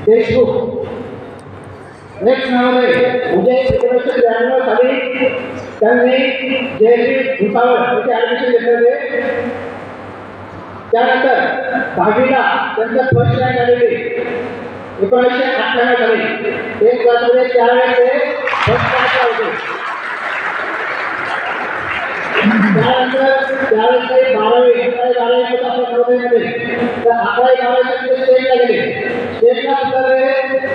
Deshmukh. Next नावाने उद्या 1992 साली त्यांनी JLB भुसावळ येथे ॲडमिशन घेतले होते. त्यानंतर 10वीला त्यांचं फर्स्ट रँक आलेली 1998 साली. एक क्लासमध्ये 4 वेळेस ते फर्स्ट रँकला होते. त्यानंतर त्यावेळेस ते 12वी होतं आपल्या नवोदयमध्ये. तर 11वी-12वी स्टेटला गेले. स्टेटला सुद्धा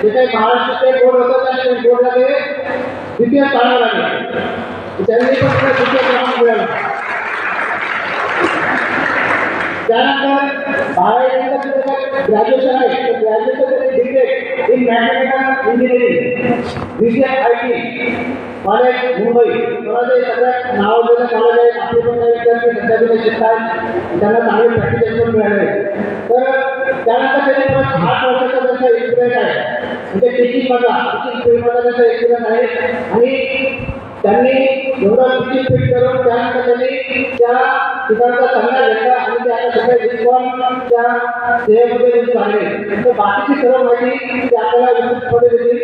जे काही महाराष्ट्र स्टेट बोर्ड होतं त्या स्टेट बोर्डला ते द्वितीय स्थानावर लागले. त्यांनी पण द्वितीय क्रमांक मिळाला. त्यानंतर 12वी ग्रॅज्युएशन आहे. Graduation degree in mathematical engineering VCIT college Mumbai. मला ते सगळ्यात नावाजलेलं कॉलेज आहे. आपले पण काही विद्यार्थी सध्या तिथे शिकतात. त्यांना चांगले प्रॅक्टिस पण मिळाले. तर त्यानंतर त्यांनी परत 8 वर्षाचा त्यांचा एक्सपिरियन्स आहे. म्हणजे टीचिंगमधला टीचिंग फील्डमधला त्यांचा एक्सपिरियन्स आहे. आणि त्यांनी एवढं टीचिंग फील्ड करून त्यानंतर त्यांनी त्या ठिकाणचा सल्ला घेतला आणि ते आता सगळे रिस्पॉन्सच्या सेवेमध्ये रुजू झाले. तर बाकीची सर्व माहिती ती आपल्याला विस्तृतपणे देतील.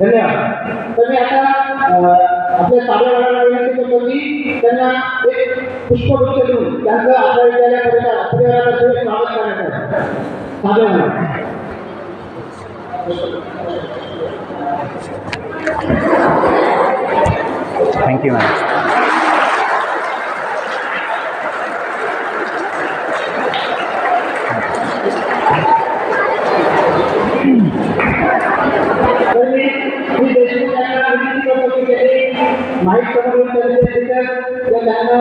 धन्यवाद. तर मी आता आपल्या साहेबांना विनंती करतो की त्यांना एक पुष्पगुच्छ देऊन त्यांचं आपल्या विद्यालयापर्यंत परिवाराचं स्वागत करण्यात साहेबांना. Thank you ma'am. माहीत करून त्यांना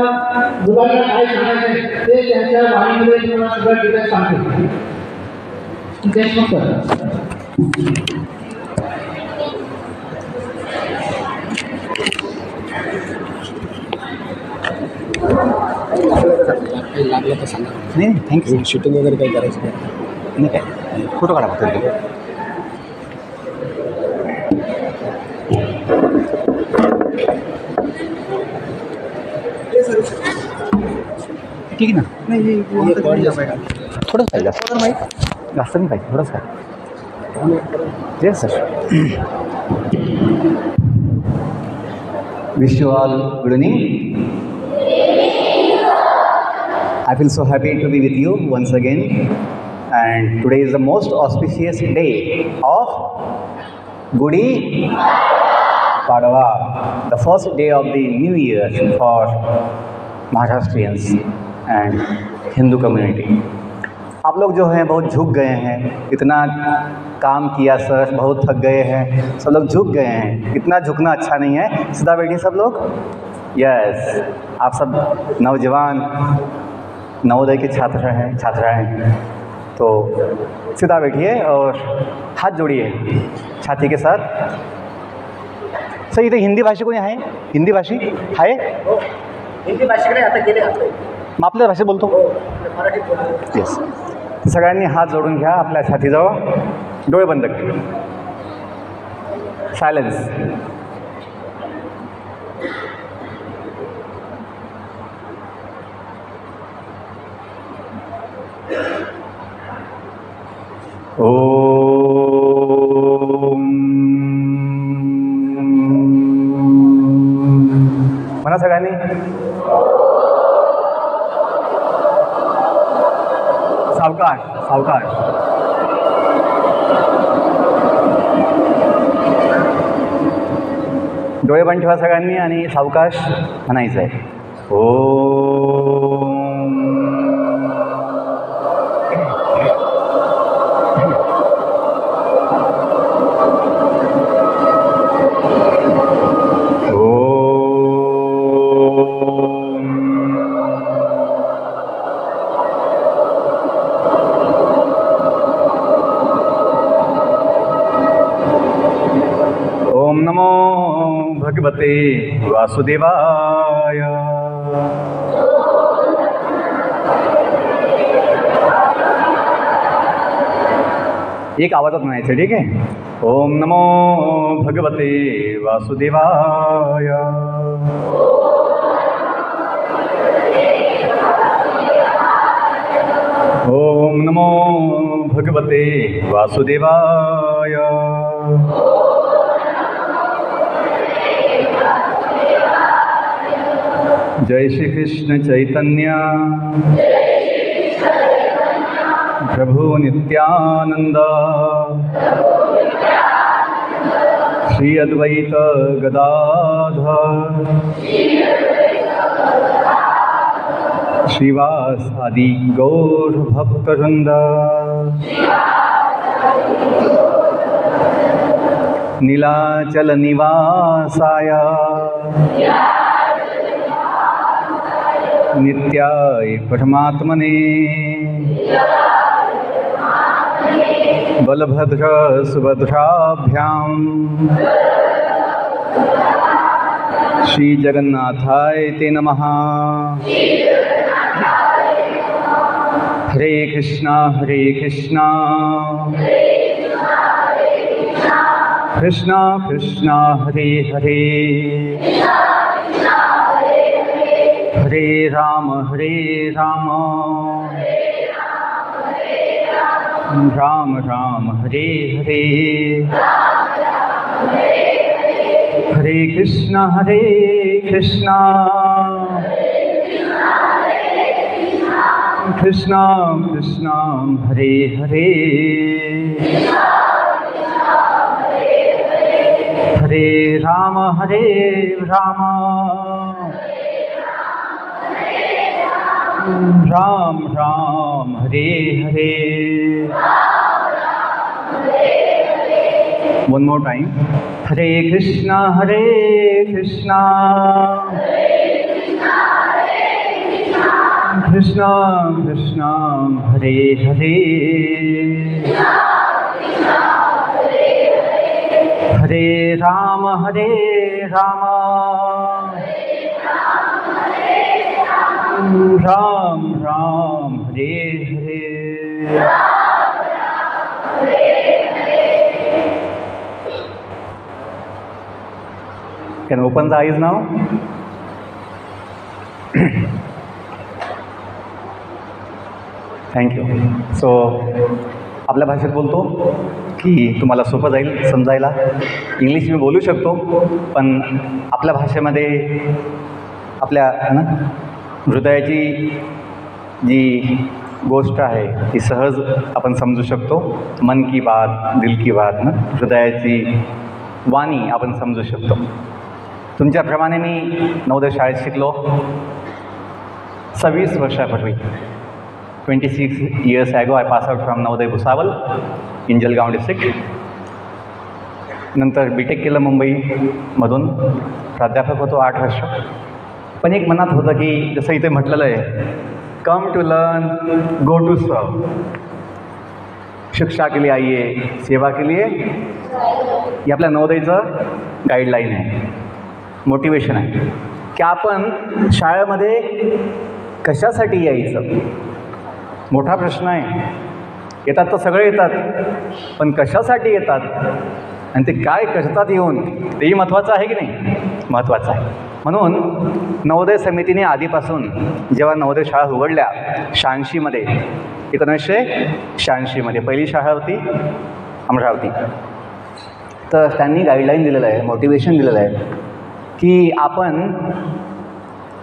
मुलांना काय सांगायचं ते त्यांच्या वाणीमध्ये तुम्हाला सगळं डिटेल्स सांगतील. देशमुख सर. लागलं तर सांगा. नाही थँक्यू. शूटिंग वगैरे काही करायचं नाही. काय फोटो काढा फक्त. ठीक आहे ना. नाही थोडंच पाहिजे. जास्त नाही पाहिजे. थोडंच काय. Yes sir. Wish you all good evening. I feel so happy to be with you once again, and today is the most auspicious day of Gudi Padwa, the first day of the new year for Maharashtrians and Hindu community. आप लोग जो हैं बहुत झुक गए हैं. इतना काम किया सर, बहुत थक गए हैं. सब लोग झुक गए हैं. इतना झुकना अच्छा नहीं है. सीधा बैठिए सब लोग. यस, आप सब नौजवान नवोदय के छात्राएँ हैं, तो सीधा बैठिए और हाथ जोड़िए छाती के साथ. सर इथे हिंदी भाषी कोणी आहे? हिंदी भाषी आहे? हिंदी भाषेकडे आता गेले. मग आपल्या भाषेत बोलतो. येस. सगळ्यांनी हात जोडून घ्या आपल्या छातीजवळ. डोळे बंद करा. सायलेन्स. म्हणा सगळ्यांनी. सावकाश सावकाश. डोळे बंद ठेवा सगळ्यांनी आणि सावकाश म्हणायचं आहे. ओम. ओम नमो भगवते वासुदेवाय. एक आवाजात म्हणायचं. ठीक आहे. ओम नमो भगवते वासुदेवाय. ओम नमो भगवते वासुदेवाय। जय श्री कृष्ण चैतन्य प्रभु नित्यानंद श्री अद्वैत गदाधर श्रीवास आदि गौर भक्तवृंद। नीलाचल निवासाय नित्याय परमात्मने बलभद्र सुभद्राभ्यां श्री जगन्नाथाय ते नमः। हरे कृष्णा कृष्णा कृष्णा हरे हरे, हरे राम राम राम हरे हरे। हरे कृष्णा कृष्णा कृष्णा हरे हरे, हरे Ram Ram Ram Hare Hare. One more time. हरे कृष्णा कृष्णा कृष्णा हरे हरे, हरे Ram Ram Ram Hare Hare. Can open the eyes now? Thank you. So आपल्या भाषेत बोलतो की तुम्हाला सोपं जाईल समजायला. इंग्लिश मी बोलू शकतो पण आपल्या भाषेमध्ये आपल्या ना हृदयाची जी गोष्ट आहे ती सहज आपण समजू शकतो. मन की बात, दिल की बात ना, हृदयाची वाणी आपण समजू शकतो. तुमच्याप्रमाणे मी नवोदय शाळेत शिकलो 26 वर्षापूर्वी. 26 years ago I passed out from Navodaya Bhusawal in Jalgaon district. नंतर BTech केलं मुंबईमधून. प्राध्यापक होतो 8 वर्ष. पण एक मनात होतं की जसं इथे म्हटलेलं आहे, come to learn, go to serve. शिक्षा के लिए आइए, सेवा के लिए. हे आपल्या नवोदयचं गाईडलाईन आहे, मोटिवेशन आहे की आपण शाळेमध्ये कशासाठी यायचं. मोठा प्रश्न आहे. येतात तर सगळे येतात, पण कशासाठी येतात आणि ते काय करतात येऊन तेही महत्त्वाचं आहे की नाही. महत्त्वाचं आहे. म्हणून नवोदय समितीने आधीपासून जेव्हा नवोदय शाळा उघडल्या 86मध्ये, 1986मध्ये पहिली शाळा होती अमरावती, तर त्यांनी गाईडलाईन दिलेलं आहे, मोटिवेशन दिलेलं आहे की आपण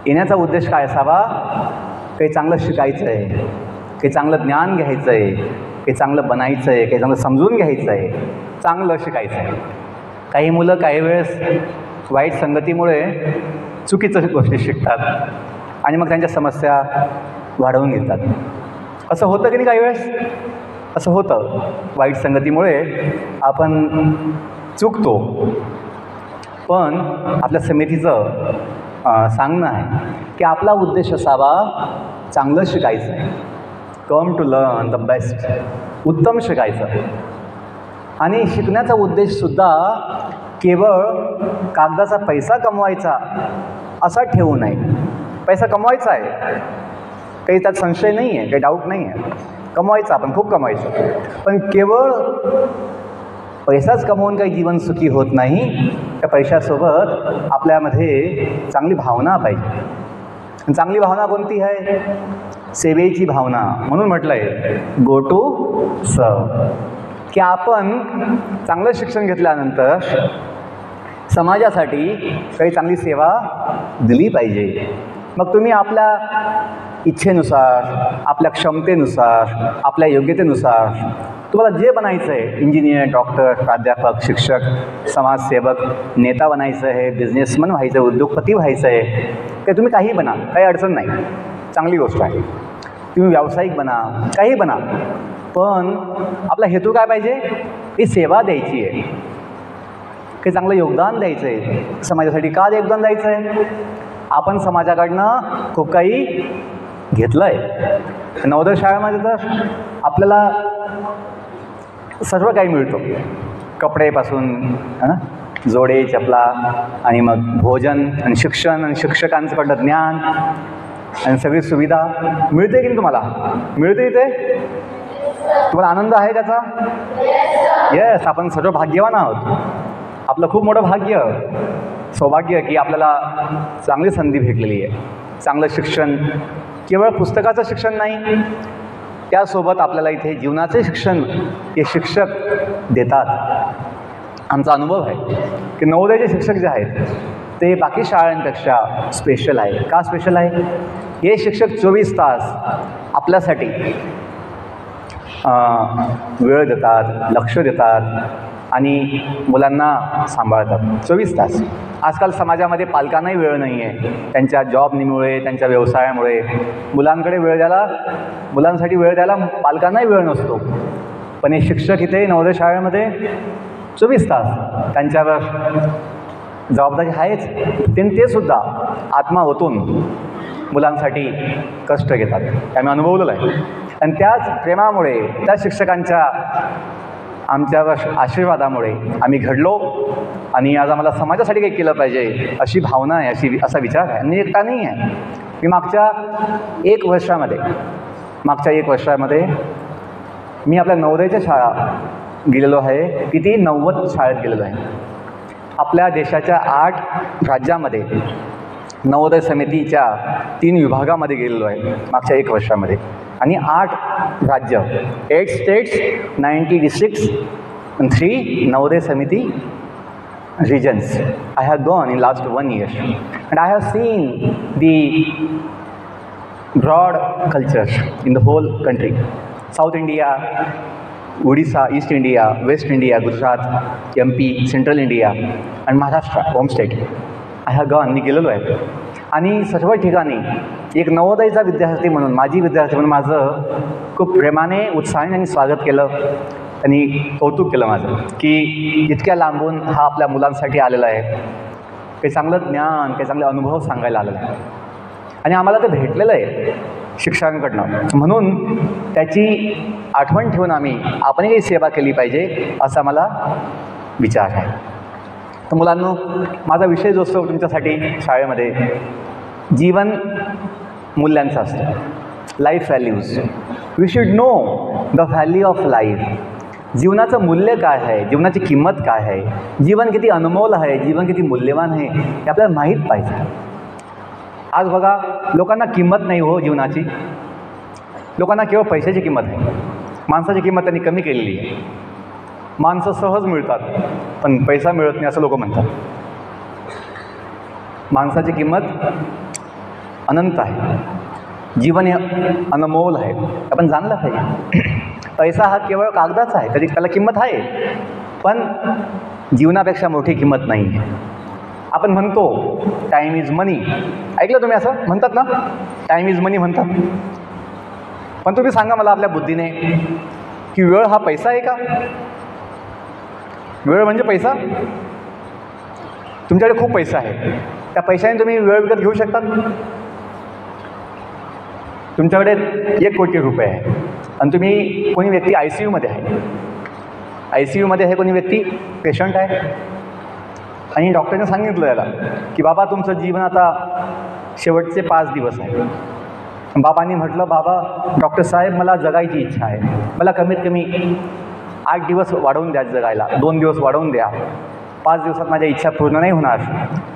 येण्याचा उद्देश काय असावा. काही चांगलं शिकायचं आहे, काही चांगलं ज्ञान घ्यायचं आहे, काही चांगलं बनायचं आहे, काही चांगलं समजून घ्यायचं आहे, चांगलं शिकायचं आहे. काही मुलं काही वेळेस वाईट संगतीमुळे चुकीचं गोष्टी शिकतात आणि मग त्यांच्या समस्या वाढवून घेतात. असं होतं की नाही. काही वेळेस असं होतं. वाईट संगतीमुळे आपण चुकतो. पण आपल्या समितीचं सांगणं आहे की आपला उद्देश असावा चांगलं शिकायचं आहे. Come to learn the best, उत्तम शिकायचं. आणि शिकण्याचा उद्देशसुद्धा केवळ कागदाचा पैसा कमवायचा असा ठेवू नये. पैसा कमवायचा आहे, काही त्यात संशय नाही आहे, काही डाऊट नाही आहे. कमवायचा, आपण खूप कमवायचं. पण केवळ पैसाच कमवून काही जीवन सुखी होत नाही. त्या पैशासोबत आपल्यामध्ये चांगली भावना पाहिजे. चांगली भावना कोणती आहे. सेवेची भावना. म्हणून म्हटलं आहे गो टू सर्व, की आपण चांगलं शिक्षण घेतल्यानंतर समाजासाठी काही चांगली सेवा दिली पाहिजे. मग तुम्ही आपल्या इच्छेनुसार, आपल्या क्षमतेनुसार, आपल्या योग्यतेनुसार तुम्हाला जे बनायचं आहे, इंजिनियर, डॉक्टर, प्राध्यापक, शिक्षक, समाजसेवक, नेता बनायचं आहे, बिझनेसमन व्हायचं आहे, उद्योगपती व्हायचं आहे, काही तुम्ही काही बना, काही अडचण नाही, चांगली गोष्ट आहे. तुम्ही व्यावसायिक बना, काही बना, पण आपला हेतू काय पाहिजे? ही सेवा द्यायची आहे, काही चांगलं योगदान द्यायचं आहे. समाजासाठी का योगदान द्यायचं आहे? आपण समाजाकडनं खूप काही घेतलं आहे. नवोदय शाळेमध्ये तर आपल्याला सर्व काही मिळतं, कपडेपासून जोडे, चपला, आणि मग भोजन आणि शिक्षण आणि शिक्षकांकडं ज्ञान आणि सगळी सुविधा मिळते की नाही? तुम्हाला मिळते इथे? तुम्हाला आनंद आहे त्याचा? येस, आपण सर्व भाग्यवान आहोत. आपलं खूप मोठं भाग्य, सौभाग्य की आपल्याला चांगली संधी भेटलेली आहे. चांगलं शिक्षण, केवळ पुस्तकाचं शिक्षण नाही, त्यासोबत आपल्याला इथे जीवनाचे शिक्षण हे शिक्षक देतात. आमचा अनुभव आहे की नवोदयचे शिक्षक जे आहेत ते बाकी शाळांपेक्षा स्पेशल आहे. का स्पेशल आहे? हे शिक्षक 24 तास आपल्यासाठी वेळ देतात, लक्ष देतात आणि मुलांना सांभाळतात 24 तास. आजकाल समाजामध्ये पालकांनाही वेळ नाही आहे, त्यांच्या जॉबमुळे, त्यांच्या व्यवसायामुळे मुलांसाठी वेळ द्यायला पालकांनाही वेळ नसतो. पण हे शिक्षक इथे नवोदय शाळेमध्ये 24 तास त्यांच्यावर जबाबदारी आहेच. ते सुद्धा आत्मा ओतून मुलांसाठी कष्ट घेतात. हे आम्ही अनुभवलेलं आहे. आणि त्याच प्रेमामुळे, त्या शिक्षकांच्या आमच्यावर आशीर्वादामुळे आम्ही घडलो आणि आज आम्हाला समाजासाठी काही केलं पाहिजे अशी भावना आहे, असा विचार आहे. आणि एकटा नाही आहे. मी मागच्या एक वर्षामध्ये मी आपल्या नवोदयच्या शाळा गेलेलो आहे. किती? 90 शाळेत गेलेलो आहे. आपल्या देशाच्या 8 राज्यामध्ये नवोदय समितीच्या 3 विभागामध्ये गेलेलो आहे मागच्या 1 वर्षामध्ये. आणि 8 राज्य, 8 स्टेट्स, 90 डिस्ट्रिक्ट्स and 3 नवोदय समिती regions. I have gone in last 1 year and I have seen the broad culture in the whole country. South India, Odisha, East India, West India, Gujarat, MP, Central India and Maharashtra, home state. I have gone, मी गेलेलो आहे. आणि सर्व ठिकाणी एक नवोदयचा विद्यार्थी म्हणून, माजी विद्यार्थी म्हणून माझं खूप प्रेमाने, उत्साहाने आणि स्वागत केलं आणि कौतुक केलं माझं, की इतक्या लांबून हा आपल्या मुलांसाठी आलेला आहे, काही चांगलं ज्ञान, काही चांगले अनुभव सांगायला आलेला आहे. आणि आम्हाला ते भेटलेलं आहे शिक्षकांकडनं. म्हणून त्याची आठवण ठेवून आपण काही सेवा केली पाहिजे असा मला विचार आहे. तर मुलांनो, माझा विषय जो असतो तुमच्यासाठी शाळेमध्ये जीवन मूल्यांचा असतो, life values. We should know the value of life. जीवनाचं मूल्य काय आहे, जीवनाची किंमत काय आहे, जीवन किती अनमोल आहे, जीवन किती मूल्यवान आहे हे आपल्याला माहीत पाहिजे. आज बघा, लोकांना किंमत नाही हो जीवनाची. लोकांना केवळ पैशाची किंमत आहे. माणसाची किंमत त्यांनी कमी केलेली आहे. माणसं सहज मिळतात पण पैसा मिळत नाही असं लोक म्हणतात. माणसाची किंमत अनंत आहे. जीवन हे अनमोल आहे, आपण जाणलं पाहिजे. पैसा हा केवळ कागदाचा आहे, तरी त्याला किंमत आहे, पण जीवनापेक्षा मोठी किंमत नाही आहे. आपण म्हणतो टाईम इज मनी. ऐकलं तुम्ही असं म्हणतात ना, टाईम इज मनी म्हणतात. पण तुम्ही सांगा मला आपल्या बुद्धीने की वेळ हा पैसा आहे का? वेळ म्हणजे पैसा? तुमच्याकडे खूप पैसा आहे, त्या पैशाने तुम्ही वेळ विकत घेऊ शकतात? तुमच्याकडे 1 कोटी रुपये आहे आणि तुम्ही, कोणी व्यक्ती ICUमध्ये आहे, ICUमध्ये आहे कोणी व्यक्ती, पेशंट आहे, आणि डॉक्टरने सांगितलं याला की बाबा तुमचं जीवन आता शेवटचे 5 दिवस आहे. बाबांनी म्हटलं, बाबा डॉक्टर साहेब मला जगायची इच्छा आहे, मला कमीत कमी 8 दिवस वाढवून द्या जगायला, 2 दिवस वाढवून द्या, 5 दिवसात माझ्या इच्छा पूर्ण नाही होणार,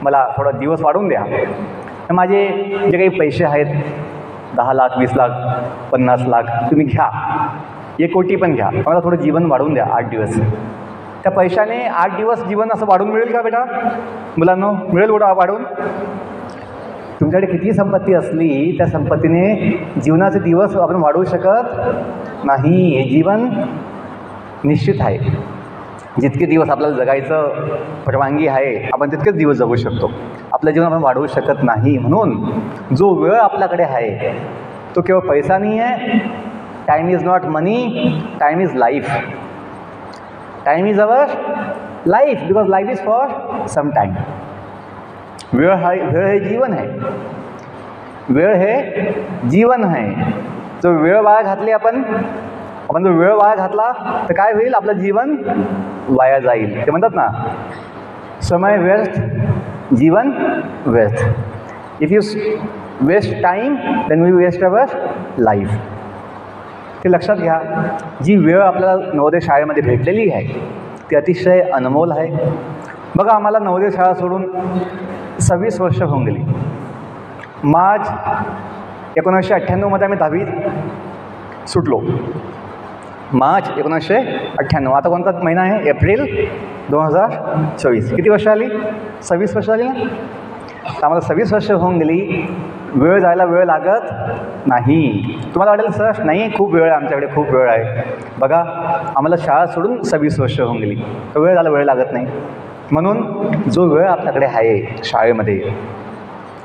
मला थोडा दिवस वाढवून द्या. माझे जे काही पैसे आहेत 10 लाख 20 लाख 50 लाख तुम्ही घ्या, 1 कोटी पण घ्या, मला थोडं जीवन वाढवून द्या 8 दिवस. त्या पैशाने 8 दिवस जीवन असं वाढून मिळेल का बेटा? मुलांनो, मिळेल वाढवून? तुमच्याकडे किती संपत्ती असली त्या संपत्तीने जीवनाचे दिवस आपण वाढवू शकत नाही. हे जीवन निश्चित आहे. जितके दिवस आपल्याला जगायचं परवानगी आहे आपण तितकेच दिवस जगू शकतो. आपलं जीवन आपण वाढवू शकत नाही. म्हणून जो वेळ आपल्याकडे आहे तो केवळ पैसा नाही आहे. Time is not money, time is life. Time is our life, because life is for some time. वेळ हे जीवन आहे. वेळ हे जीवन आहे. जो वेळ वाया घातली आपण जो वेळ वाया घातला तर काय होईल? आपलं जीवन वाया जाईल. ते म्हणतात ना, समय व्यर्थ जीवन व्यर्थ. If you waste time then we waste our life. ते लक्षात घ्या. जी वेळ आपल्याला नवोदय शाळेमध्ये भेटलेली आहे ती अतिशय अनमोल आहे. बघा, आम्हाला नवोदय शाळा सोडून 26 वर्ष होऊन गेली. मार्च 1998मध्ये आम्ही 10वी सुटलो. मार्च 1998. आता कोणता महिना आहे? एप्रिल 2024. किती वर्ष आली? 26 वर्ष आली ना. तर आम्हाला 26 वर्ष होऊन गेली. वेळ जायला वेळ लागत नाही. तुम्हाला वाटेल सर नाही, खूप वेळ आहे आमच्याकडे, खूप वेळ आहे. बघा, आम्हाला शाळा सोडून 26 वर्ष होऊन गेली. तर वेळ जायला वेळ लागत नाही. म्हणून जो वेळ आपल्याकडे आहे शाळेमध्ये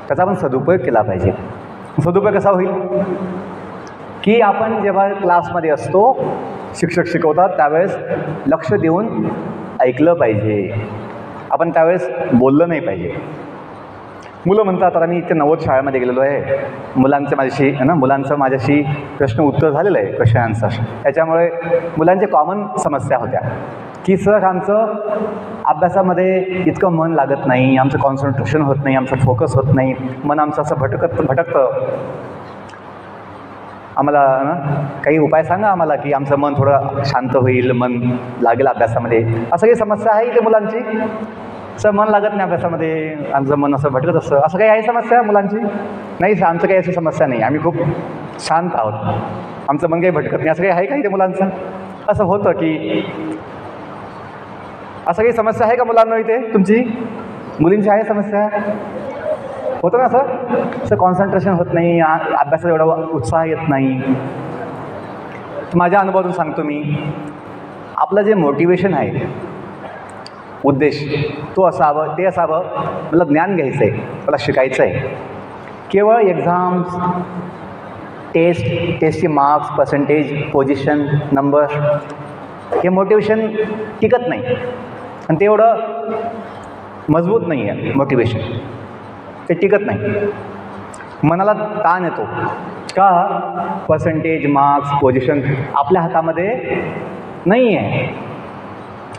त्याचा आपण सदुपयोग केला पाहिजे. सदुपयोग कसा होईल? की आपण जेव्हा क्लासमध्ये असतो, शिक्षक शिकवतात त्यावेळेस लक्ष देऊन ऐकलं पाहिजे. आपण त्यावेळेस बोललं नाही पाहिजे. मुलं म्हणतात, आता मी इथे नवोदय शाळेमध्ये गेलेलो आहे, मुलांचं माझ्याशी प्रश्न उत्तर झालेलं आहे, क्वेश्चन आन्सर. त्याच्यामुळे मुलांच्या कॉमन समस्या होत्या की सर आमचं अभ्यासामध्ये इतकं मन लागत नाही, आमचं कॉन्सन्ट्रेशन होत नाही, आमचं फोकस होत नाही, मन आमचं असं भटकतं. आम्हाला काही उपाय सांगा आम्हाला की आमचं मन थोडं शांत होईल, मन लागेल अभ्यासामध्ये. असं काही समस्या आहे इथे मुलांची? सर मन लागत नाही अभ्यासामध्ये, आमचं मन असं भटकत असतं, असं काही आहे समस्या मुलांची? नाही सर, आमचं काही अशी समस्या नाही, आम्ही खूप शांत आहोत, आमचं मन काही भटकत नाही. असं काही आहे का इथे मुलांचं? असं होतं की असं काही समस्या आहे का मुलांना इथे तुमची? मुलींची आहे समस्या? होतं ना सर कॉन्सन्ट्रेशन होत नाही, अभ्यासात एवढा उत्साह येत नाही. माझ्या अनुभवातून सांगतो मी, आपलं जे मोटिवेशन आहे, उद्देश तो असावं, ते असावं, मला ज्ञान घ्यायचं आहे, मला शिकायचं आहे. केवळ एक्झाम्स, टेस्टचे मार्क्स, पर्सेंटेज, पोझिशन, नंबर, हे मोटिवेशन टिकत नाही आणि ते एवढं मजबूत नाही आहे. मोटिवेशन ते टिकत नाही. मनाला ताण येतो का? पर्सेंटेज, मार्क्स, पोझिशन आपल्या हातामध्ये नाही आहे.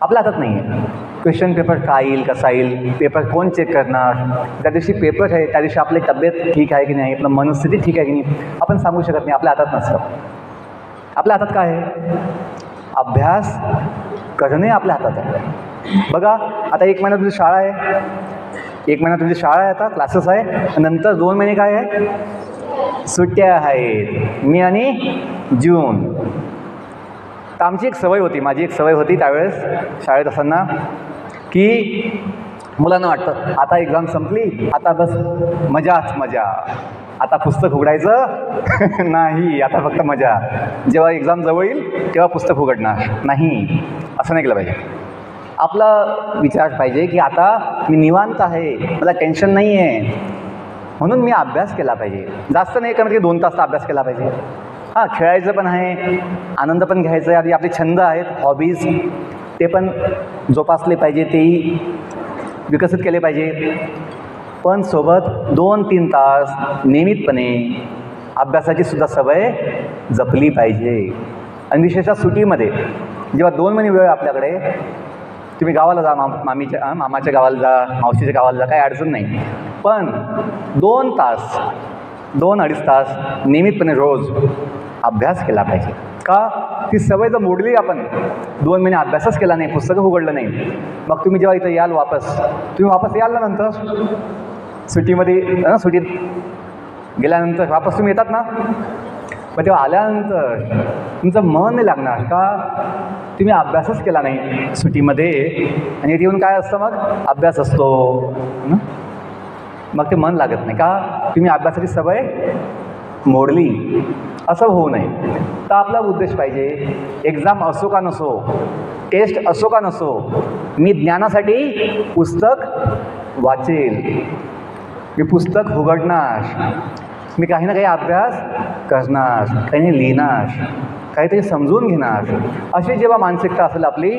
आपल्या हातात नाही आहे. क्वेश्चन पेपर काय येईल, कसा येईल, पेपर कोण चेक करणार, त्या दिवशी पेपर आहे त्या दिवशी आपली तब्येत ठीक आहे की नाही, आपलं मनस्थिती ठीक आहे की नाही, आपण सांगू शकत नाही. आपल्या हातात नसतं. आपल्या हातात काय आहे? अभ्यास करणे आपल्या हातात आहे. बघा, आता 1 महिना तुमची शाळा आहे, 1 महिना तुमची शाळा आहे, आता क्लासेस आहे, नंतर 2 महिने काय आहे? सुट्ट्या आहेत, मे आणि जून. तर आमची एक सवय होती, माझी एक सवय होती त्यावेळेस शाळेत असताना, की मुलांना वाटतं आता एक्झाम संपली, आता बस मजाच मजा, आता पुस्तक उघडायचं नाही, आता फक्त मजा. जेव्हा एक्झाम जवळ येईल तेव्हा पुस्तक उघडणार नाही. असं नाही केलं पाहिजे. आपला विचार पाहिजे की आता मी निवांत आहे, मला टेन्शन नाही आहे, म्हणून मी अभ्यास केला पाहिजे. जास्त नाही, कमीत कमी 2 तास अभ्यास केला पाहिजे. हां, खेळायचं पण आहे, आनंद पण घ्यायचा आहे, आधी आपले छंद आहेत, हॉबीज, ते पण जोपासले पाहिजे, तेही विकसित केले पाहिजे. पण सोबत 2-3 तास नियमितपणे अभ्यासाची सुद्धा सवय जपली पाहिजे. आणि विशेषतः सुट्टीमध्ये जेव्हा 2 महिने वेळ आपल्याकडे, तुम्ही गावाला जा, मामाच्या गावाला जा, मावशीच्या गावाला जा, काही अडचण नाही. पण 2 तास, 2-2.5 तास नियमितपणे रोज अभ्यास केला पाहिजे. का? ती सवय जर मोडली आपण, 2 महिने अभ्यासच केला नाही, पुस्तकं उघडलं नाही, मग तुम्ही जेव्हा इथं याल तुम्ही वापस याल ना नंतर सुट्टीमध्ये, सुट्टीत गेल्यानंतर वापस तुम्ही येतात ना, पण तेव्हा आल्यानंतर तुमचं मन नाही लागणार का तुम्ही अभ्यासच केला नाही सुट्टीमध्ये, आणि इथे येऊन काय असतं मग अभ्यास असतो, मग ते मन लागत नाही का तुम्ही अभ्यासाची सवय मोडली. असं होऊ नये. तर आपला उद्देश पाहिजे, एक्झाम असो का नसो, टेस्ट असो का नसो, मी ज्ञानासाठी पुस्तक वाचेल, मी पुस्तक उघडणार, मी काही ना काही अभ्यास करणार, काही नाही लिहिणार, काहीतरी समजून घेणार. अशी जेव्हा मानसिकता असेल आपली,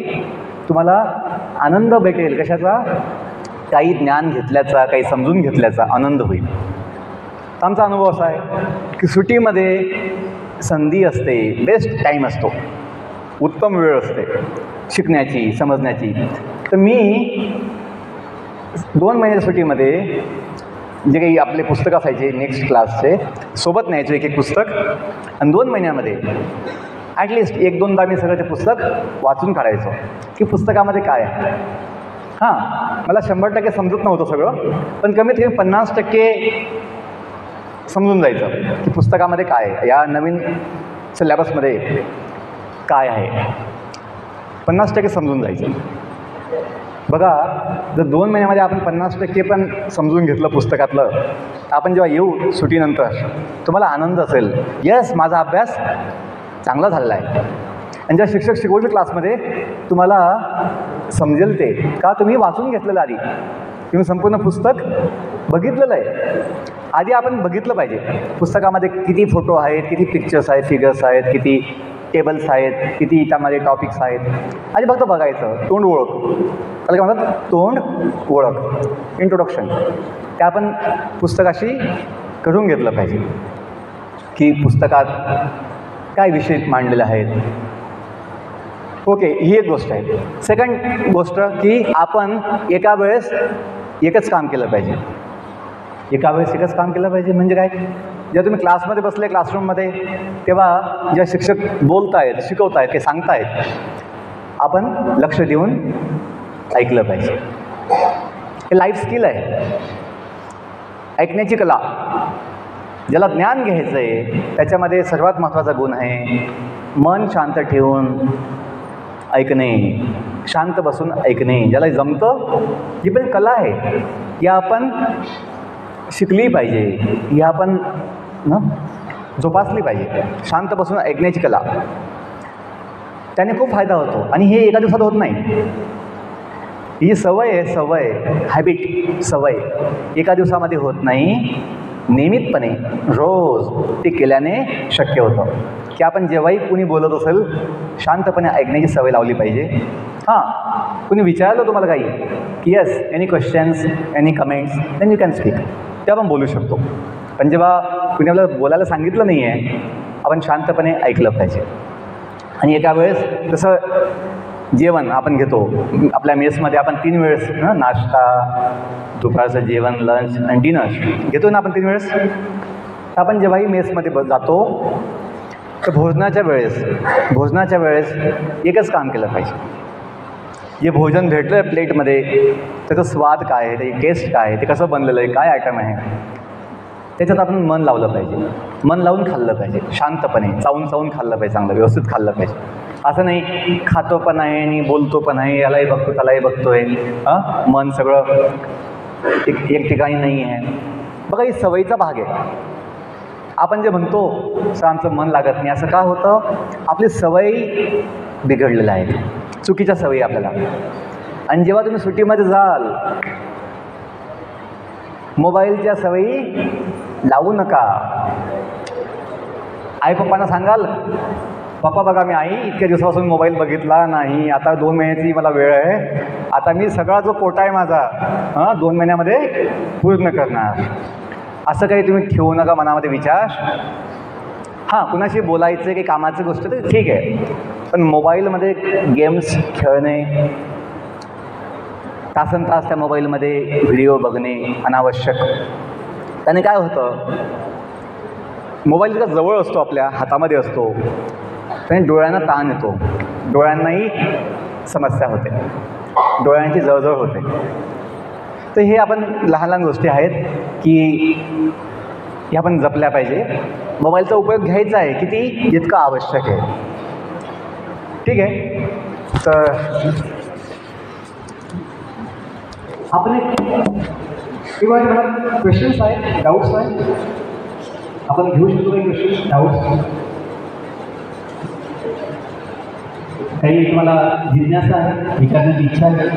तुम्हाला आनंद भेटेल. कशाचा? काही ज्ञान घेतल्याचा, काही समजून घेतल्याचा आनंद होईल. आमचा अनुभव असा आहे की सुट्टीमध्ये संधी असते, बेस्ट टाईम असतो, उत्तम वेळ असते शिकण्याची, समजण्याची. तर मी 2 महिन्याच्या सुट्टीमध्ये जे काही आपले पुस्तक असायचे नेक्स्ट क्लासचे सोबत न्यायचे एक पुस्तक, आणि 2 महिन्यामध्ये ॲटलिस्ट 1-2दा मी सगळं ते पुस्तक वाचून काढायचो की पुस्तकामध्ये काय आहे. हां, मला 100% समजत नव्हतं सगळं, पण कमीत कमी 50% समजून जायचं की पुस्तकामध्ये काय आहे, या नवीन सिलेबसमध्ये काय आहे, 50% समजून जायचं. बघा, जर 2 महिन्यामध्ये आपण 50% पण समजून घेतलं पुस्तकातलं, तर आपण जेव्हा येऊ सुट्टीनंतर तुम्हाला आनंद असेल, यस माझा अभ्यास चांगला झालेला आहे. आणि जेव्हा शिक्षक शिकवतील क्लासमध्ये तुम्हाला समजेल ते का तुम्ही वाचून घेतलेलं आधी, तुम्ही संपूर्ण पुस्तक बघितलेलं आहे. आधी आपण बघितलं पाहिजे पुस्तकामध्ये किती फोटो आहेत, किती पिक्चर्स आहेत, फिगर्स आहेत, किती टेबल्स आहेत, किती त्यामध्ये टॉपिक्स आहेत. आधी फक्त बघायचं. तोंड ओळख, त्याला काय म्हणतात, तोंड ओळख, इंट्रोडक्शन. ते आपण पुस्तकाशी करून घेतलं पाहिजे की पुस्तकात काय विषय मांडलेले आहेत. ओके, ही एक गोष्ट आहे. सेकंड गोष्ट की आपण एका वेळेस एकच काम केलं पाहिजे. एका वेळेस एकच काम केलं पाहिजे म्हणजे काय? जेव्हा तुम्ही क्लासमध्ये बसले, क्लासरूममध्ये, तेव्हा जेव्हा शिक्षक बोलत आहेत, शिकवत आहेत, ते सांगत आहेत, आपण लक्ष देऊन ऐकलं पाहिजे. हे लाईफ स्किल आहे, ऐकण्याची कला. ज्याला ज्ञान घ्यायचं आहे त्याच्यामध्ये सर्वात महत्त्वाचा गुण आहे मन शांत ठेवून ऐकणे, शांत बसून ऐकणे. ज्याला जमतं, ही पण कला आहे, या आपण शिकली पाहिजे, ही आपण जोपासली पाहिजे. शांत बसून ऐकण्याची कला, त्याने खूप फायदा होतो. आणि हे एका दिवसात होत नाही. ही सवय आहे, सवय, हॅबिट, सवय एका दिवसामध्ये होत नाही. नियमितपणे रोज ते केल्याने शक्य होतं की आपण जेव्हाही कुणी बोलत असेल शांतपणे ऐकण्याची सवय लावली पाहिजे. हां, कुणी विचारलं तुम्हाला काही की yes any questions, any comments, then you can speak, ते आपण बोलू शकतो. पण जेव्हा कुणी आपल्याला बोलायला सांगितलं नाही आहे, आपण शांतपणे ऐकलं पाहिजे. आणि एका वेळेस तसं जेवण आपण घेतो, आपल्या मेसमध्ये आपण 3 वेळेस नाश्ता, दुपारचं जेवण, लंच आणि डिनर घेतो ना आपण 3 वेळेस. तर आपण जेव्हाही मेसमध्ये जातो तर भोजनाच्या वेळेस एकच काम केलं पाहिजे. जे भोजन भेटलं आहे प्लेटमध्ये त्याचा स्वाद काय आहे, त्याची टेस्ट काय आहे, ते कसं बनलेलं आहे, काय आयटम आहे, त्याच्यात आपण मन लावलं पाहिजे. मन लावून खाल्लं पाहिजे, शांतपणे चावून चावून खाल्लं पाहिजे, चांगलं व्यवस्थित खाल्लं पाहिजे. असं नाही खातो पण आहे आणि बोलतो पण आहे, यालाही बघतो त्यालाही बघतोय, मन सगळं एक ठिकाणी नाही आहे. बघा, ही सवयीचा भाग आहे. आपण जे म्हणतो सर आमचं मन लागत नाही, असं का होतं? आपली सवय बिघडलेलं आहे, चुकीच्या सवयी आपल्याला. आणि जेव्हा तुम्ही सुट्टीमध्ये जाल, मोबाईलच्या सवयी लावू नका. आई पप्पांना सांगाल, पप्पा बघा मी आई इतक्या दिवसापासून मोबाईल बघितला नाही, आता 2 महिन्याची मला वेळ आहे, आता मी सगळा जो कोटा आहे माझा 2 महिन्यामध्ये पूर्ण करणार. असं काही तुम्ही ठेवू नका मनामध्ये विचार. हां, कुणाशी बोलायचं काही कामाची गोष्ट तर ठीक आहे, पण मोबाईलमध्ये गेम्स खेळणे, तासन तास त्या मोबाईलमध्ये व्हिडिओ बघणे अनावश्यक, त्याने काय होतं, मोबाईल जर जवळ असतो, आपल्या हातामध्ये असतो, त्याने डोळ्यांना ताण येतो, डोळ्यांनाही समस्या होते, डोळ्यांची जळजळ होते. तर हे आपण लहान लहान गोष्टी आहेत की ह्या पण जपल्या पाहिजे. मोबाईलचा उपयोग घ्यायचा आहे किती, जितकं आवश्यक आहे. ठीक आहे. तर आपण किंवा मला क्वेश्चन्स आहेत, डाऊट्स आहेत, आपण घेऊ शकतो काही क्वेश्चन्स, डाऊट्स, काही तुम्हाला जिज्ञासा आहे, विचारण्याची इच्छा आहे.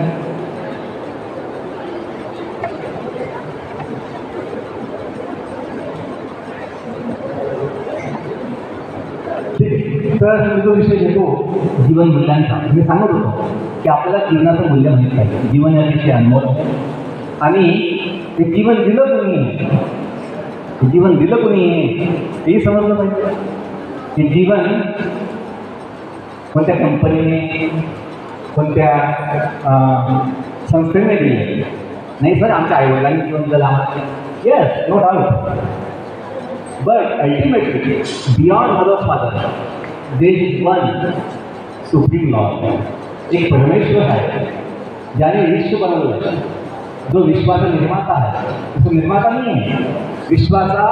ठीक आहे. तर मी जो विषय घेतो जीवन मूल्यांचा, मी सांगत होतो की आपल्याला जीवनाचं मूल्य माहिती आहे. जीवन या विषयी अनमोल आणि ते जीवन दिलं कोणी आहे, जीवन दिलं कोणी आहे हेही समजलं पाहिजे. हे जीवन कोणत्या कंपनीने, कोणत्या संस्थेने दिले नाही. सर आमच्या आईवडिलांनी जीवन दिलं आम्हाला. Yes, no doubt. But ultimately beyond mother father there is one supreme lord. एक परमेश्वर आहे ज्याने विश्व बनवलं, जो विश्वाचा निर्माता आहे. तो निर्माता नाही आहे, विश्वाचा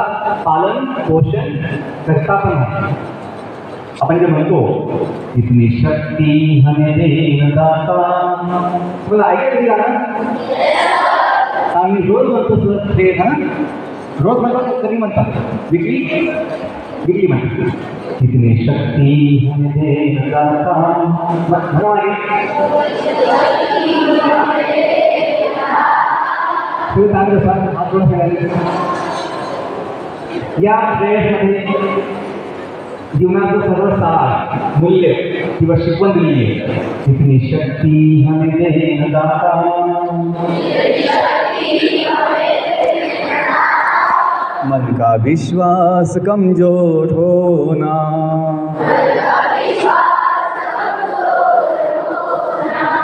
पालन पोषण करता पण आहे. आपण जे म्हणतो इतनी शक्ती हमें देनदाता, तुला ऐकायचं गाणं आम्ही रोज म्हणतो सर. ते ना रोज म्हणतात, कधी म्हणतात, विकली विकली म्हणतात. इतनी शक्ती हमें देनदाता, म्हणा तुम्ही चांगलं सांग. हात थोडं फिरायला या प्रेयर्समध्ये जीवनाचं सर्व सार, मूल्य किंवा शिकवण दिली आहे. इतनी शक्ती हमें देनदाता, मन का विश्वास कमजोर होना,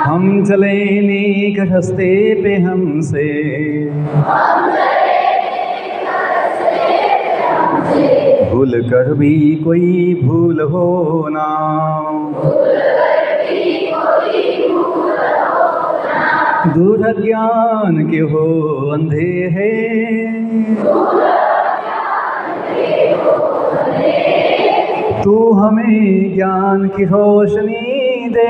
हम चले नेक रास्ते पे हमसे, भूल कर भी कोई भूल होना, दूर ज्ञान के हो अंधे हैं, तू हमें ज्ञान की रोशनी दे,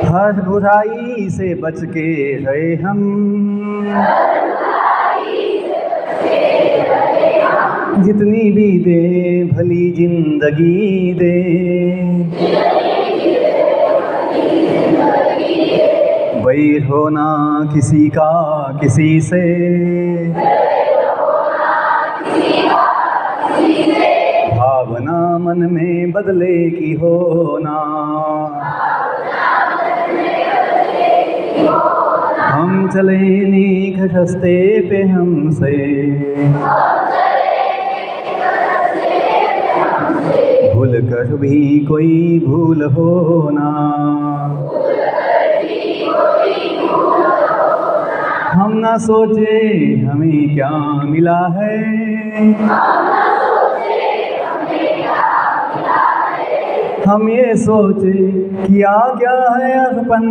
हर बुराई से बच के रहे हम, जितनी भी दे भली जिंदगी दे, वैर होना किसी का किसी से, भावना मन में बदले की होना, हम चले नेक रास्ते पे हमसे, भूल कर भी कोई भूल होना, हम ना सोचे हमें क्या मिला है, हम ये सोचे किया क्या है अर्पण,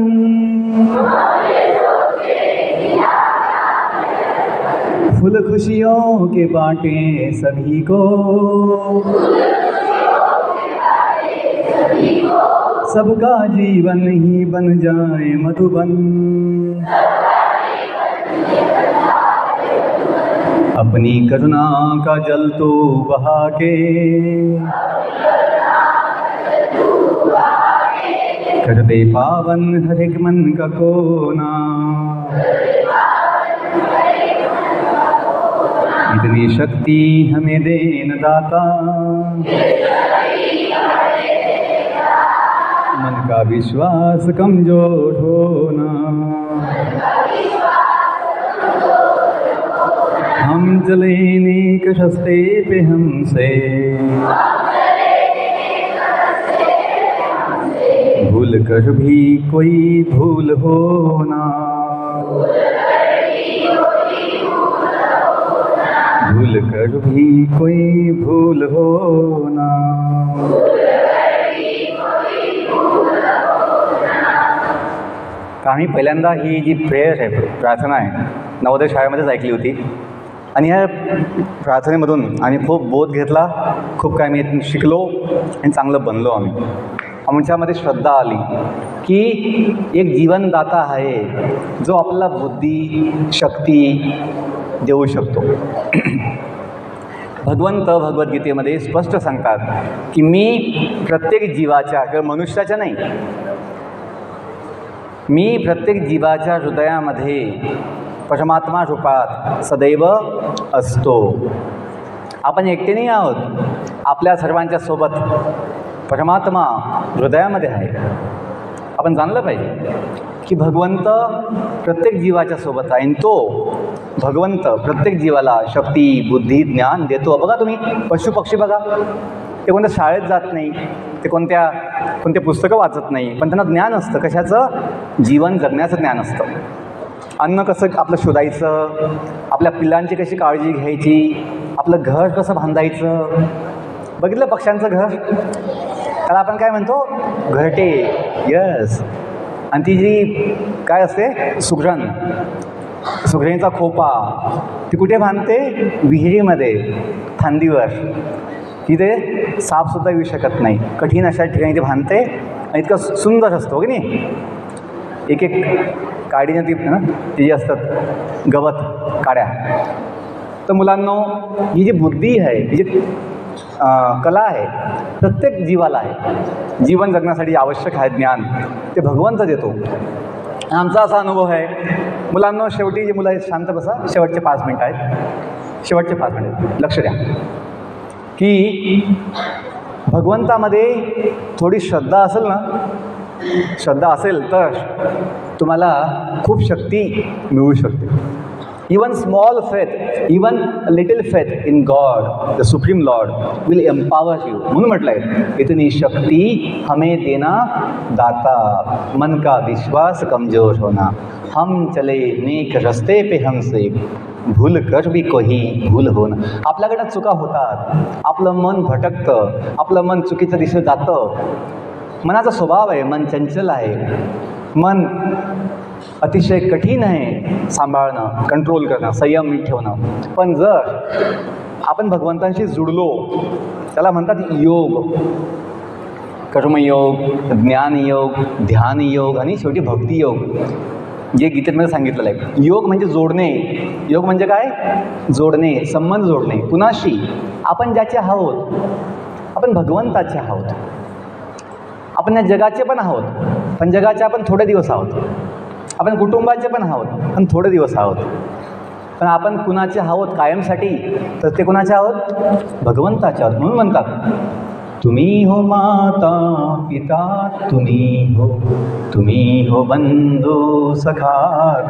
फूल खुशियों के बांटे सभी को, सबका जीवन ही बन जाए मधुबन, अपनी करुणा का जल तो बहा के, कर दे पावन हर एक मन का कोना, इतनी शक्ति हमें देन दाता, मन का विश्वास कमजोर होना, हम चले नेक रास्ते पे हमसे, भूल कर भी कोई भूल होना, भूल कर भी कोई भूल होना, आम्ही पहिल्यांदा ही जी प्रेयर आहे, प्रार्थना आहे, नवोदय शाळेमध्येच ऐकली होती. आणि या प्रार्थनेमधून आम्ही खूप बोध घेतला, खूप काय मी शिकलो आणि चांगलं बनलो. आमच्यामध्ये श्रद्धा आली की एक जीवनदाता आहे जो आपल्याला बुद्धी शक्ती देऊ शकतो. भगवंत भगवद्गीतेमध्ये स्पष्ट सांगतात की मी प्रत्येक जीवाच्या किंवा मनुष्याच्या नाही, मी प्रत्येक जीवाच्या हृदयामध्ये परमात्मा रूपात सदैव असतो. आपण एकटे नाही आहोत, आपल्या सर्वांच्या सोबत परमात्मा हृदयामध्ये आहे. आपण जाणलं पाहिजे की भगवंत प्रत्येक जीवाच्या सोबत आहे आणि तो भगवंत प्रत्येक जीवाला शक्ती बुद्धी ज्ञान देतो. बघा तुम्ही पशुपक्षी बघा, ते कोणत्या शाळेत जात नाही, ते कोणते पुस्तकं वाचत नाही, पण त्यांना ज्ञान असतं कशाचं, जीवन जगण्याचं ज्ञान असतं. अन्न कसं आपलं शोधायचं, आपल्या पिल्लांची कशी काळजी घ्यायची, आपलं घर कसं बांधायचं. बघितलं पक्ष्यांचं घर, त्याला आपण काय म्हणतो, घरटे. यस. आणि ती जी काय असते सुगरण, सुगरणीचा खोपा, ती कुठे बांधते, विहिरीमध्ये थंडीवर. तिथे सापसुद्धा येऊ शकत नाही, कठीण अशा ठिकाणी ती बांधते आणि इतकं सुंदर असतो हो की नाही. एक एक काडीनं ती जी असतात गवत काड्या. तर मुलांनो, ही जी बुद्धी आहे, ही जी कला आहे, प्रत्येक जीवाला आहे. जीवन जगण्यासाठी आवश्यक आहे ज्ञान, ते भगवंत देतो. आमचा असा अनुभव आहे मुलांनो. शेवटी जे मुलं आहेत शांत बसा, शेवटचे 5 मिनिट आहेत, शेवटचे 5 मिनिट लक्ष द्या की भगवंतामध्ये थोडी श्रद्धा असेल ना, श्रद्धा असेल तर तुम्हाला खूप शक्ती मिळू शकते. Even small faith, even little faith in God the supreme Lord will empower you. म्हणून म्हटलं आहे, इतनी शक्ती हमें देना दाता, मन का विश्वास कमजोर होना, हम चले नेक रस्ते पे हमसे भूल कर भी कोही भूल होणं. आपल्याकडं चुका होतात, आपलं मन भटकतं, आपलं मन चुकीच्या दिशेत जातं. मनाचा स्वभाव आहे, मन चंचल आहे, मन अतिशय कठीण आहे सांभाळणं, कंट्रोल करणं, संयम ठेवणं. पण जर आपण भगवंतांशी जुडलो, त्याला म्हणतात योग, कर्मयोग, ज्ञानयोग, ध्यानयोग आणि शेवटी भक्तियोग, जे गीतेमध्ये सांगितलेलं आहे. योग म्हणजे जोडणे. योग म्हणजे काय, जोडणे, संबंध जोडणे. कुणाशी, आपण ज्याचे आहोत, आपण भगवंताचे आहोत. आपण या जगाचे पण आहोत, पण जगाचे आपण थोडे दिवस आहोत. आपण कुटुंबाचे पण आहोत, पण थोडे दिवस आहोत. पण आपण कुणाचे आहोत कायमसाठी, तर ते कुणाचे आहोत, भगवंताचे आहोत. म्हणून म्हणतात, तुम्ही हो माता पिता, तुम्ही हो बंधू सखा,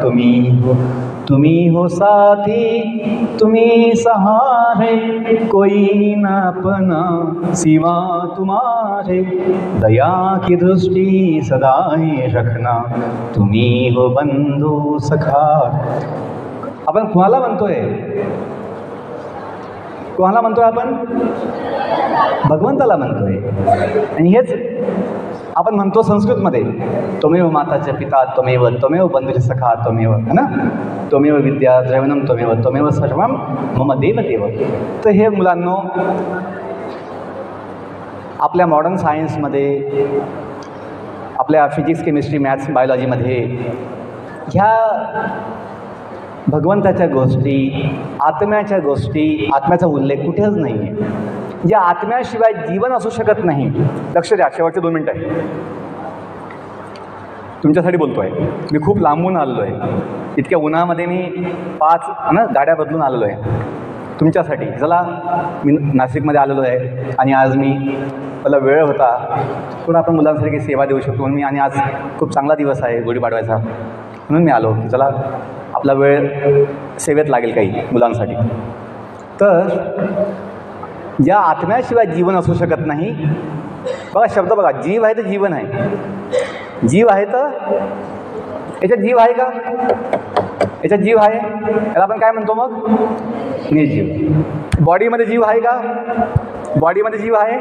तुम्ही हो साथी, तुम्ही सहारे, कोई न अपना सिवा तुम्हारे, दया की दृष्टि सदाई रखना, तुम्ही हो बंधू सखा. आपण कुणाला म्हणतोय, कोणाला म्हणतोय आपण, भगवंताला म्हणतोय. आणि हेच आपण म्हणतो संस्कृतमध्ये, त्वमेव माताचे पिता त्वमेव बंधुचे सखा त्वमेव, है ना, त्वमेव विद्या द्रविणम त्वमेव सर्वम मम देव. तर हे मुलांनो, आपल्या मॉडर्न सायन्समध्ये, आपल्या फिजिक्स केमिस्ट्री मॅथ्स बायोलॉजीमध्ये ह्या भगवंताच्या गोष्टी, आत्म्याच्या गोष्टी, आत्म्याचा उल्लेख कुठेच नाही आहे. ज्या आत्म्याशिवाय जीवन असू शकत नाही. लक्ष द्या, शेवटचे 2 मिनटं आहे, तुमच्यासाठी बोलतो आहे. मी खूप लांबून आलेलो आहे, इतक्या उन्हामध्ये मी 5 गाड्या बदलून आलेलो आहे तुमच्यासाठी. चला, मी नाशिकमध्ये आलेलो आहे आणि आज मला वेळ होता, थोडं आपण मुलांसाठी काही सेवा देऊ शकतो म्हणून मी. आणि आज खूप चांगला दिवस आहे गुढीपाडव्याचा, म्हणून मी आलो की चला आपला वेळ सेवेत लागेल काही मुलांसाठी. तर ज्या आत्म्याशिवाय जीवन असू शकत नाही. बघा शब्द बघा, जीव आहे तर जीवन आहे. जीव आहे तर याच्यात जीव आहे का, याच्यात जीव आहे, याला आपण काय म्हणतो मग, निर्जीव. बॉडीमध्ये जीव आहे का, बॉडीमध्ये जीव आहे,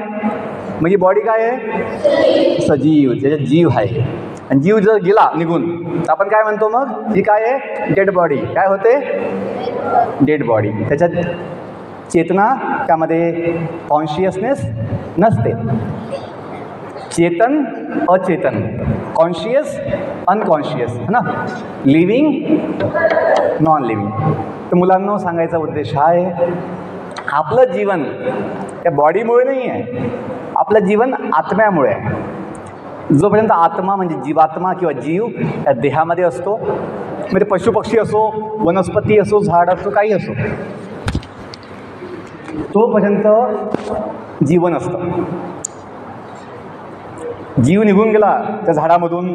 म्हणजे बॉडी काय आहे, सजीव, त्याच्यात जीव आहे. आणि जीव जर गेला निघून तर आपण काय म्हणतो मग? ही काय आहे? Dead body. काय होते? Dead body. त्याच्यात चेतना, त्यामध्ये कॉन्शियसनेस नसते. चेतन अचेतन, कॉन्शियस अनकॉन्शियस, है ना, लिव्हिंग नॉन लिव्हिंग. तर मुलांना सांगायचा उद्देश हा आहे, आपलं जीवन त्या बॉडीमुळे नाही आहे, आपलं जीवन आत्म्यामुळे आहे. जोपर्यंत आत्मा म्हणजे जीवात्मा किंवा जीव या देहामध्ये असतो, म्हणजे पशुपक्षी असो, वनस्पती असो, झाड असो, काही असो, तोपर्यंत जीवन असतं. जीव निघून गेला त्या झाडामधून,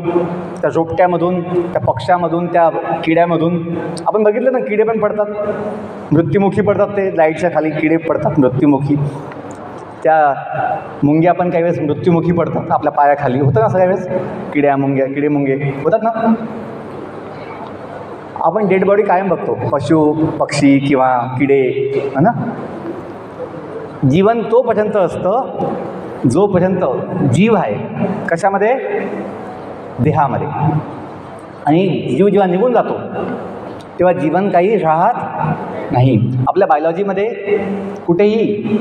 त्या रोपट्यामधून, त्या पक्ष्यामधून, त्या किड्यामधून. आपण बघितलं ना, किडे पण पडतात, मृत्युमुखी पडतात. ते लाईटच्या खाली किडे पडतात मृत्युमुखी. त्या मुंग्या पण काही वेळेस मृत्युमुखी पडतात आपल्या पायाखाली. होतं ना सगळ्या वेळेस? किड्या मुंग्या, किडे मुंगे होतात ना. आपण डेड बॉडी कायम बघतो, पशु पक्षी किंवा किडे, है ना. जीवन तोपर्यंत असतं जोपर्यंत जीव आहे. कशामध्ये? देहामध्ये. आणि जीव जेव्हा निघून जातो तेव्हा जीवन काही राहत नाही. आपल्या बायोलॉजीमध्ये कुठेही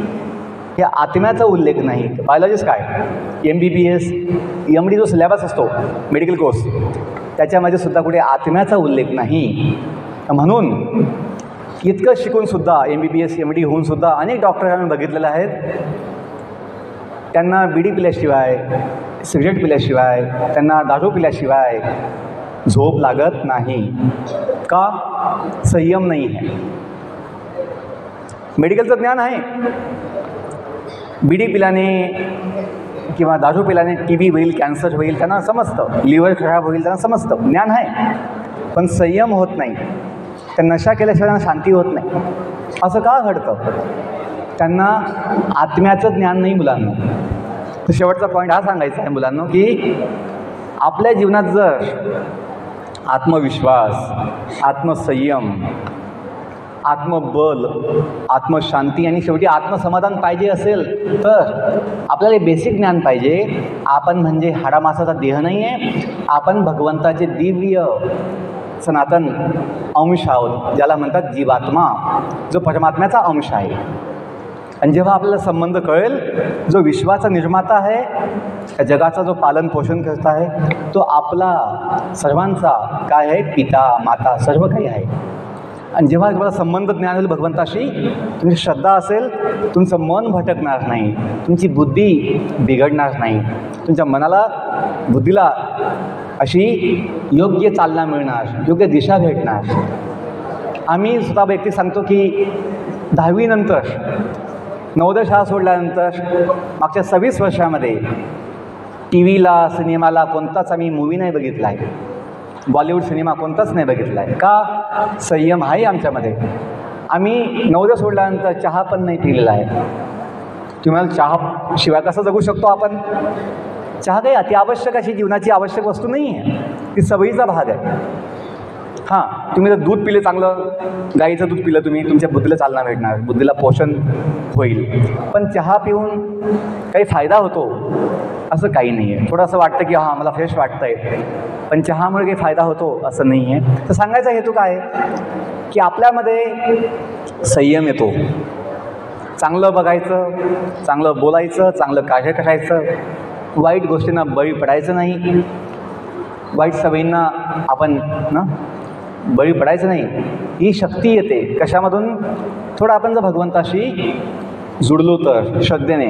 या आत्म्याचा उल्लेख नाही. बायोलॉजीच काय, MBBS MD जो सिलेबस असतो मेडिकल कोर्स, त्याच्यामध्ये सुद्धा कुठे आत्म्याचा उल्लेख नाही. म्हणून इतकं शिकूनसुद्धा, MBBS MD होऊनसुद्धा अनेक डॉक्टर आम्ही बघितलेले आहेत, त्यांना बिडी पिल्याशिवाय, सिगरेट पिल्याशिवाय, त्यांना दारू पिल्याशिवाय झोप लागत नाही. का? संयम नाही आहे. मेडिकलचं ज्ञान आहे, बिडी पिल्याने किंवा दारू पिल्याने TB होईल, कॅन्सर होईल, त्यांना समजतं, लिव्हर खराब होईल, त्यांना समजतं, ज्ञान आहे. पण संयम होत नाही. त्या नशा केल्याशिवाय त्यांना शांती होत नाही. असं का घडतं? त्यांना आत्म्याचं ज्ञान नाही मुलांना. तर शेवटचा पॉईंट हा सांगायचा आहे मुलांना, की आपल्या जीवनात जर आत्मविश्वास, आत्मसंयम, आत्मबल, आत्मशांती आणि शेवटी आत्मसमाधान पाहिजे असेल तर आपल्याला बेसिक ज्ञान पाहिजे. आपण म्हणजे हाडामासाचा देह नाही आहे, आपण भगवंताचे दिव्य सनातन अंश आहोत, ज्याला म्हणतात जीवात्मा, जो परमात्म्याचा अंश आहे. आणि जेव्हा आपल्याला संबंध कळेल, जो विश्वाचा निर्माता आहे, त्या जगाचा जो पालन पोषण करता आहे, तो आपला सर्वांचा काय आहे? पिता, माता, सर्व काही आहे. आणि जेव्हा तुम्हाला संबंध ज्ञान होईल भगवंताशी, तुमची श्रद्धा असेल, तुमचं मन भटकणार नाही, तुमची बुद्धी बिघडणार नाही, तुमच्या मनाला, बुद्धीला अशी योग्य चालना मिळणार, योग्य दिशा भेटणार. आम्ही स्वतः व्यक्ती सांगतो की 10वी नंतर, नवोदय शाळा सोडल्यानंतर मागच्या 26 वर्षामध्ये TV ला, सिनेमाला कोणताच आम्ही मूवी नाही बघितला आहे. बॉलिवूड सिनेमा कोणताच नाही बघितला आहे. का? संयम आहे आमच्यामध्ये. आम्ही नवोदय सोडल्यानंतर चहा पण नाही पिलेला आहे. तुम्हाला चहा शिवाय कसं जगू शकतो आपण? चहा काही अतिआवश्यक अशी जीवनाची आवश्यक वस्तू नाही आहे, ती सवयीचा भाग आहे. हां, तुम्ही जर दूध पिले, चांगलं गाईचं दूध पिलं तुम्ही, तुमच्या बुद्धीला चालना भेटणार, बुद्धीला पोषण होईल. पण चहा पिऊन काही फायदा होतो असं काही नाही आहे. थोडंसं वाटतं की हां मला फ्रेश वाटतं आहे, पण चहामुळे काही फायदा होतो असं नाही आहे. तर सांगायचा हेतू काय आहे की आपल्यामध्ये संयम येतो. चांगलं बघायचं, चांगलं बोलायचं, चांगलं कार्य करायचं, वाईट गोष्टींना बळी पडायचं नाही, वाईट सवयींना आपण बळी पडायचं नाही. ही शक्ती येते कशामधून? थोडं आपण जर भगवंताशी जुडलो तर श्रद्धेने,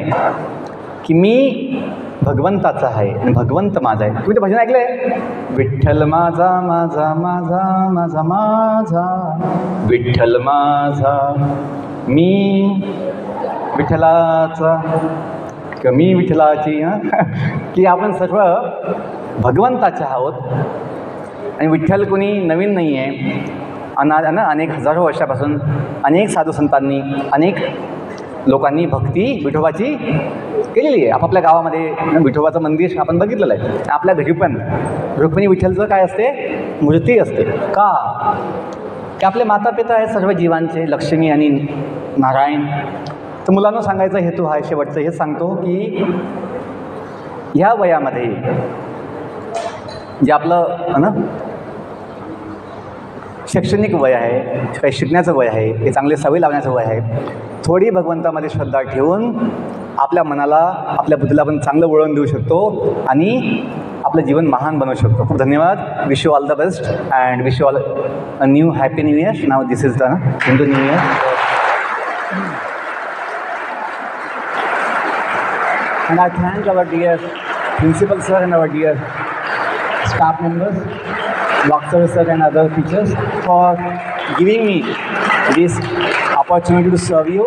की मी भगवंताचा आहे आणि भगवंत माझा आहे. तुम्ही ते भजन ऐकलं आहे? विठ्ठल माझा माझा माझा माझा माझा, विठ्ठल माझा, मी विठ्ठलाचा, कमी विठ्ठलाची. की आपण सर्व भगवंताचे आहोत. आणि विठ्ठल कोणी नवीन नाही आहे. अनेक हजारो वर्षापासून अनेक साधू संतांनी, अनेक लोकांनी भक्ती विठोबाची केलेली आहे. आपापल्या गावामध्ये विठोबाचं मंदिर आपण बघितलेलं आहे. आपल्या घरी पण रुक्मिणी विठ्ठलचं काय असते? मूर्ती असते. का? की आपले माता पिता आहेत सर्व जीवांचे, लक्ष्मी आणि नारायण. तर मुलांना सांगायचा हेतू हा शेवटचं हे सांगतो की ह्या वयामध्ये जे आपलं ना शैक्षणिक वय आहे, काही शिकण्याचं वय आहे, हे चांगले सवय लावण्याचं वय आहे, थोडी भगवंतामध्ये श्रद्धा ठेवून आपल्या मनाला, आपल्या बुद्धीला आपण चांगलं वळण देऊ शकतो आणि आपलं जीवन महान बनवू शकतो. खूप धन्यवाद. Wish you all the best and wish you all a new happy new year. Now this is the Hindu new year. And I thank our dear principal sir and our dear staff members, Dr. sir and other teachers for giving me this opportunity to serve you.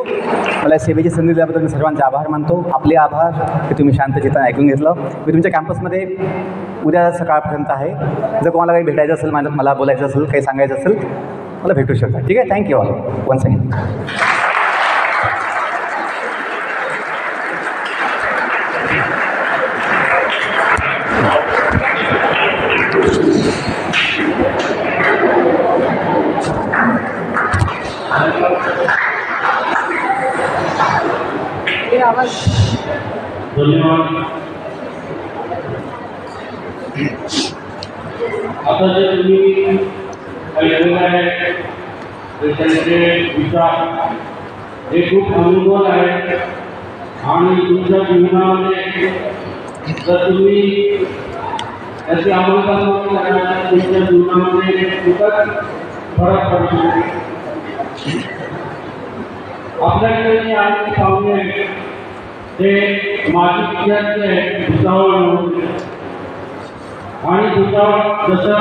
मला सेवेची संधी दिल्याबद्दल मी सर्वांचे आभार मानतो. आपले आभार की तुम्ही शांत चित्ताने ऐकून घेतलं. मी तुमच्या कॅम्पसमध्ये उद्या सकाळपर्यंत आहे. जर कोणाला काही भेटायचं असेल, मला बोलायचं असेल, काही सांगायचं असेल, मला भेटू शकता. ठीक आहे. Thank you all once again. धन्यवाद. आता जे तुम्ही ऐकलेलं आहे त्याचे विचार हे खूप अनुभव आहे आणि तुमच्या जीवनामध्ये जर तुम्ही त्याची अंमलबजावणी करण्याचा तुमच्या जीवनामध्ये खूपच फरक पडतो. आपल्याकडे जे आम्ही पाहुणे ते माजी विद्यार्थी आहेत भुसावळ, आणि भुसावळ जसं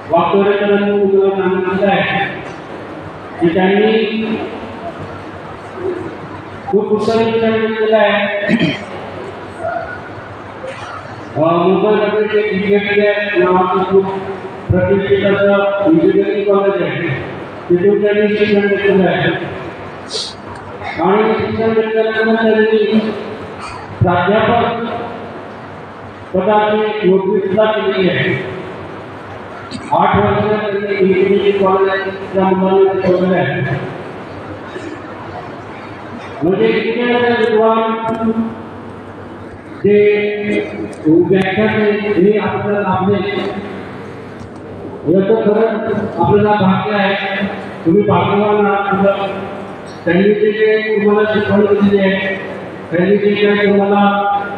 वाकवरेकरांनी तुम्हाला सांगितलं आहे की त्यांनी खूप उत्तम विचार केलेला आहे. मुंबईमध्ये जे इंजिनिअरिंग नावाचं खूप प्रतिष्ठिताचं इंजिनिअरिंग कॉलेज आहे, तिथून त्यांनी शिक्षण घेतलेलं आहे. आणि शिक्षण घेतल्यानंतर त्यांनी प्राध्यापक पदाची नोकरी सुद्धा केलेली आहे. 8 वर्ष त्यांनी इंजिनिअरिंग कॉलेजच्या मुलांना शिकवलेलं आहे. म्हणजे इतके विद्वान जे व्याख्यान हे आपल्याला लाभले याचं खरंच आपल्याला भाग्य आहे. तुम्ही भाग्यवान. त्यांनी जे काही तुम्हाला शिकवलं दिलेले आहे, त्यांनी जे काही तुम्हाला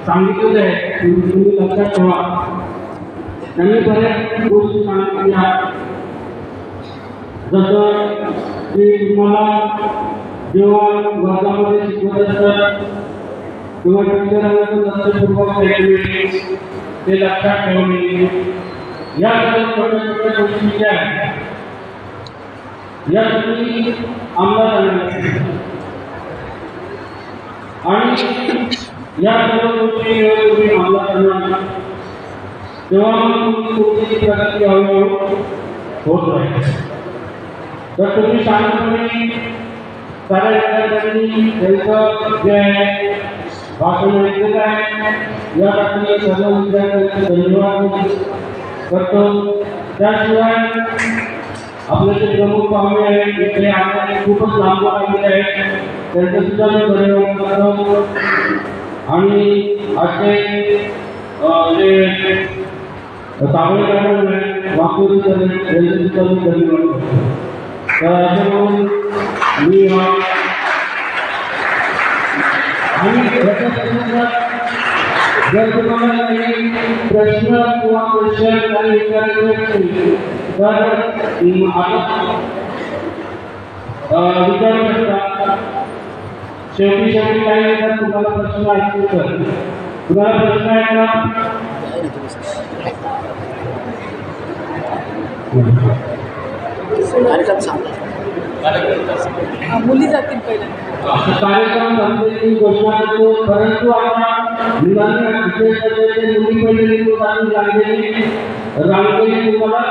सांगितलेलं आहे तुम्ही लक्षात ठेवा. त्यांनी बऱ्याच गोष्टी सांगितल्या, जसं की तुम्हाला जेव्हा वर्गामध्ये शिकवत असतात किंवा टीचरांना लक्षपूर्वक ते लक्षात ठेवणे, या सर्व छोट्या छोट्या गोष्टी ज्या आहेत या तुम्ही अंमलात आणल्या आणि या सर्व गोष्टी तुम्ही अंमलात आणल्या तेव्हा तुमची प्रगती हळूहळू होत राहील. तर तुम्ही शांतपणे साऱ्या विद्यार्थ्यांनी त्यांचं जे आहे भाषण ऐकलेलं आहे यासाठी सर्व विद्यार्थ्यांचे धन्यवाद करतो. त्याशिवाय आपले जे प्रमुख पाहुणे आहेत इथे आपल्याला खूपच लांब आलेले आहेत, त्यांचं सुद्धा मी धन्यवाद करतो. आणि असे जे सावळे मॅडम आहेत वाकोरी सर यांचे सुद्धा मी धन्यवाद करतो. तर असे म्हणून मी आणि जर तुम्हाला काही प्रश्न किंवा क्वेश्चन काही विचारायचे असतील तर विचारू शकता. शेवटी काही जर तुम्हाला प्रश्न असतील तर तुम्हाला प्रश्न आहे का? मुली जातील पहिल्या कार्यक्रम संपलेली घोषणा करतो. परंतु आता मुलांना मुली पडलेली रांगेली तुम्हाला